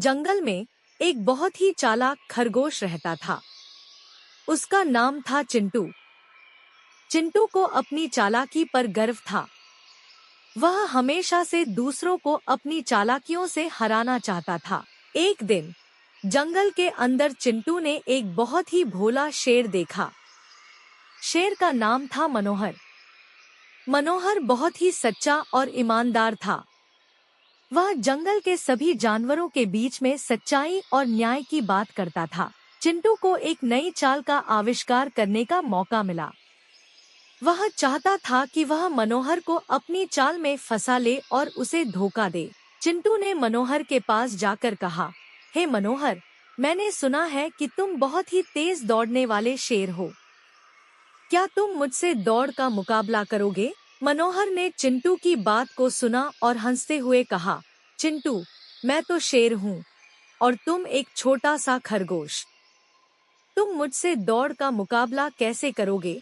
जंगल में एक बहुत ही चालाक खरगोश रहता था। उसका नाम था चिंटू। चिंटू को अपनी चालाकी पर गर्व था। वह हमेशा से दूसरों को अपनी चालाकियों से हराना चाहता था। एक दिन जंगल के अंदर चिंटू ने एक बहुत ही भोला शेर देखा। शेर का नाम था मनोहर। मनोहर बहुत ही सच्चा और ईमानदार था। वह जंगल के सभी जानवरों के बीच में सच्चाई और न्याय की बात करता था। चिंटू को एक नई चाल का आविष्कार करने का मौका मिला। वह चाहता था कि वह मनोहर को अपनी चाल में फंसा ले और उसे धोखा दे। चिंटू ने मनोहर के पास जाकर कहा, हे मनोहर, मैंने सुना है कि तुम बहुत ही तेज दौड़ने वाले शेर हो। क्या तुम मुझसे दौड़ का मुकाबला करोगे? मनोहर ने चिंटू की बात को सुना और हंसते हुए कहा, चिंटू, मैं तो शेर हूँ और तुम एक छोटा सा खरगोश। तुम मुझसे दौड़ का मुकाबला कैसे करोगे?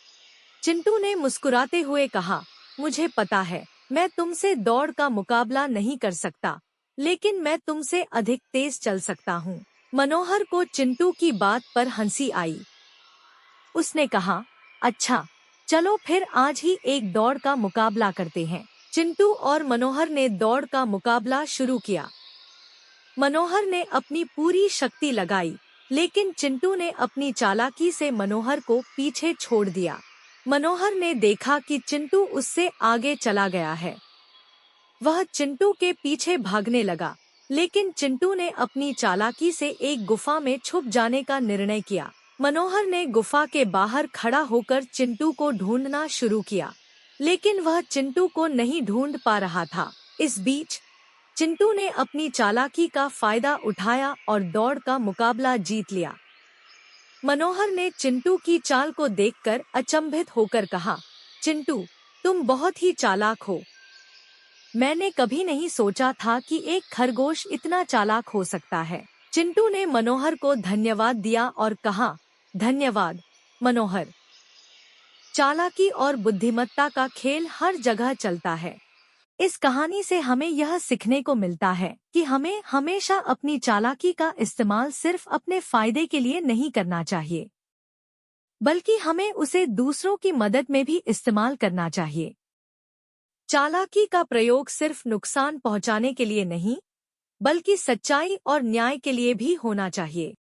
चिंटू ने मुस्कुराते हुए कहा, मुझे पता है, मैं तुमसे दौड़ का मुकाबला नहीं कर सकता, लेकिन मैं तुमसे अधिक तेज चल सकता हूँ। मनोहर को चिंटू की बात पर हंसी आई। उसने कहा, अच्छा, चलो फिर आज ही एक दौड़ का मुकाबला करते हैं। चिंटू और मनोहर ने दौड़ का मुकाबला शुरू किया। मनोहर ने अपनी पूरी शक्ति लगाई, लेकिन चिंटू ने अपनी चालाकी से मनोहर को पीछे छोड़ दिया। मनोहर ने देखा कि चिंटू उससे आगे चला गया है। वह चिंटू के पीछे भागने लगा, लेकिन चिंटू ने अपनी चालाकी से एक गुफा में छुप जाने का निर्णय किया। मनोहर ने गुफा के बाहर खड़ा होकर चिंटू को ढूंढना शुरू किया, लेकिन वह चिंटू को नहीं ढूंढ पा रहा था। इस बीच चिंटू ने अपनी चालाकी का फायदा उठाया और दौड़ का मुकाबला जीत लिया। मनोहर ने चिंटू की चाल को देखकर अचंभित होकर कहा, चिंटू, तुम बहुत ही चालाक हो। मैंने कभी नहीं सोचा था कि एक खरगोश इतना चालाक हो सकता है। चिंटू ने मनोहर को धन्यवाद दिया और कहा, धन्यवाद मनोहर। चालाकी और बुद्धिमत्ता का खेल हर जगह चलता है। इस कहानी से हमें यह सीखने को मिलता है कि हमें हमेशा अपनी चालाकी का इस्तेमाल सिर्फ अपने फायदे के लिए नहीं करना चाहिए, बल्कि हमें उसे दूसरों की मदद में भी इस्तेमाल करना चाहिए। चालाकी का प्रयोग सिर्फ नुकसान पहुंचाने के लिए नहीं, बल्कि सच्चाई और न्याय के लिए भी होना चाहिए।